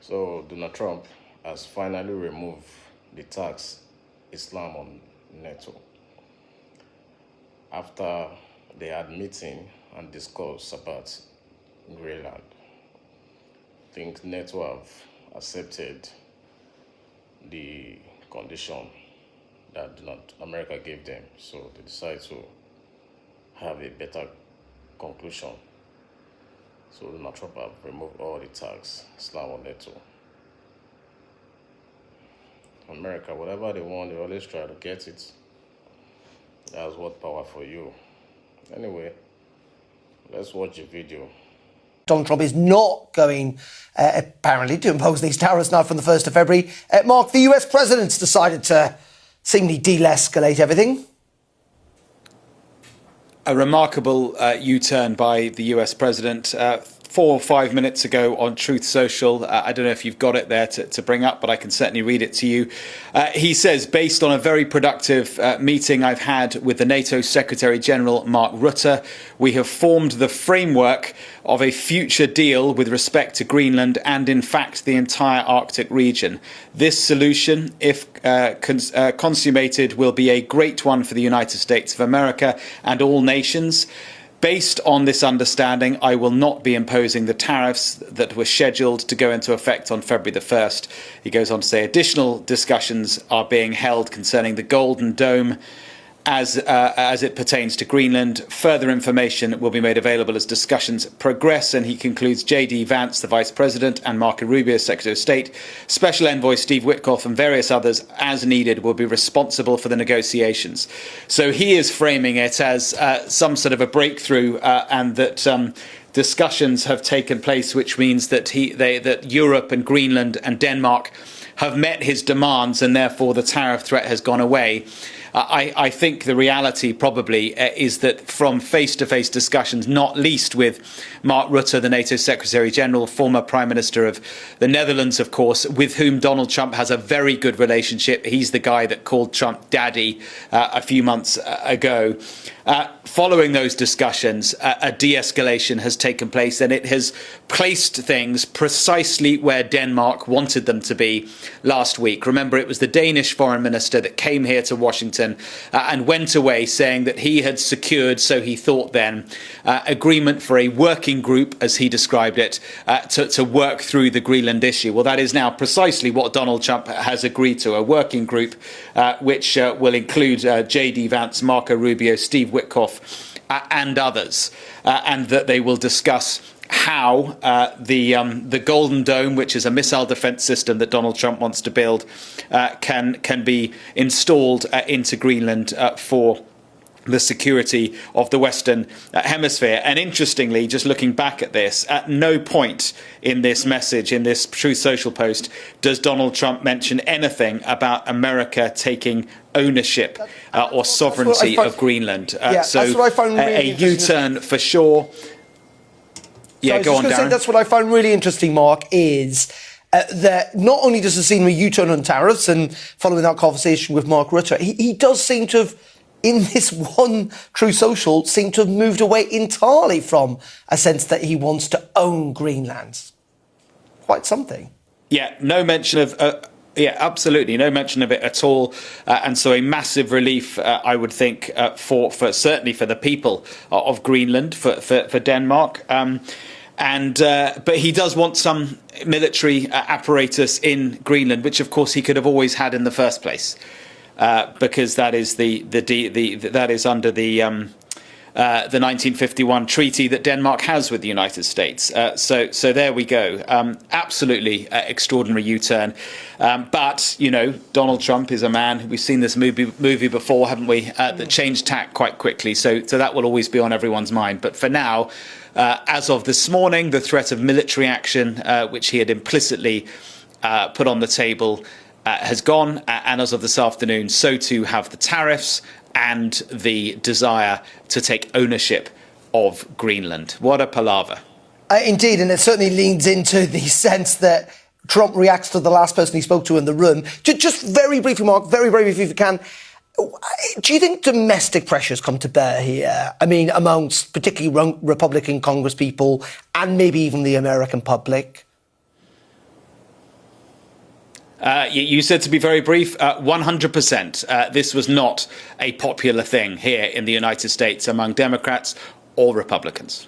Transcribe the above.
So Donald Trump has finally removed the tax Islam on NATO after they had meeting and discussed about Greenland. I think NATO have accepted the condition that America gave them, so they decided to have a better conclusion. So Donald Trump have removed all the tax Islam on NATO. America, whatever they want, they always try to get it. That's what power for you. Anyway, let's watch the video. Donald Trump is not going, apparently, to impose these tariffs now from the 1st of February. Mark, the US president's decided to seemingly de-escalate everything. A remarkable U-turn by the US president 4 or 5 minutes ago on Truth Social. I don't know if you've got it there to bring up, but I can certainly read it to you. He says, based on a very productive meeting I've had with the NATO Secretary General Mark Rutte, we have formed the framework of a future deal with respect to Greenland and, in fact, the entire Arctic region. This solution, if consummated, will be a great one for the United States of America and all nations. Based on this understanding, I will not be imposing the tariffs that were scheduled to go into effect on February the 1st. He goes on to say additional discussions are being held concerning the Golden Dome as it pertains to Greenland. Further information will be made available as discussions progress. And he concludes J.D. Vance, the Vice President, and Marco Rubio, Secretary of State, Special Envoy Steve Witkoff and various others, as needed, will be responsible for the negotiations. So he is framing it as some sort of a breakthrough and that discussions have taken place, which means that that Europe and Greenland and Denmark have met his demands and therefore the tariff threat has gone away. I think the reality probably is that from face-to-face discussions, not least with Mark Rutte, the NATO Secretary General, former Prime Minister of the Netherlands, of course, with whom Donald Trump has a very good relationship. He's the guy that called Trump daddy a few months ago. Following those discussions, a de-escalation has taken place and it has placed things precisely where Denmark wanted them to be last week. Remember, it was the Danish foreign minister that came here to Washington and went away saying that he had secured, so he thought then, agreement for a working group, as he described it, to work through the Greenland issue. Well, that is now precisely what Donald Trump has agreed to, a working group which will include J.D. Vance, Marco Rubio, Steve Witkoff and others, and that they will discuss how the Golden Dome, which is a missile defense system that Donald Trump wants to build, can be installed into Greenland for the security of the Western Hemisphere. And interestingly, just looking back at this, at no point in this message, in this Truth Social post, does Donald Trump mention anything about America taking ownership or sovereignty of Greenland. So that's what I found really a U-turn for sure. Yeah, go on, Darren. That's what I found really interesting, Mark, is that not only does it seem a U-turn on tariffs, and following that conversation with Mark Rutte, he does seem to have, in this one Truth Social, seem to have moved away entirely from a sense that he wants to own Greenland. Quite something. Yeah, no mention of... yeah, absolutely. No mention of it at all. And so a massive relief, I would think, for certainly for the people of Greenland, for Denmark. But he does want some military apparatus in Greenland, which, of course, he could have always had in the first place, because that is that is under the 1951 treaty that Denmark has with the United States. So there we go. Absolutely extraordinary U-turn. But, you know, Donald Trump is a man, we've seen this movie before, haven't we, that changed tack quite quickly. So that will always be on everyone's mind. But for now, as of this morning, the threat of military action, which he had implicitly put on the table, has gone. And as of this afternoon, so too have the tariffs and the desire to take ownership of Greenland. What a palaver. Indeed, and it certainly leans into the sense that Trump reacts to the last person he spoke to in the room. Just very briefly, Mark, very briefly if you can, do you think domestic pressures come to bear here? I mean, amongst particularly Republican Congress people and maybe even the American public? You said, to be very brief, 100%. This was not a popular thing here in the United States among Democrats or Republicans.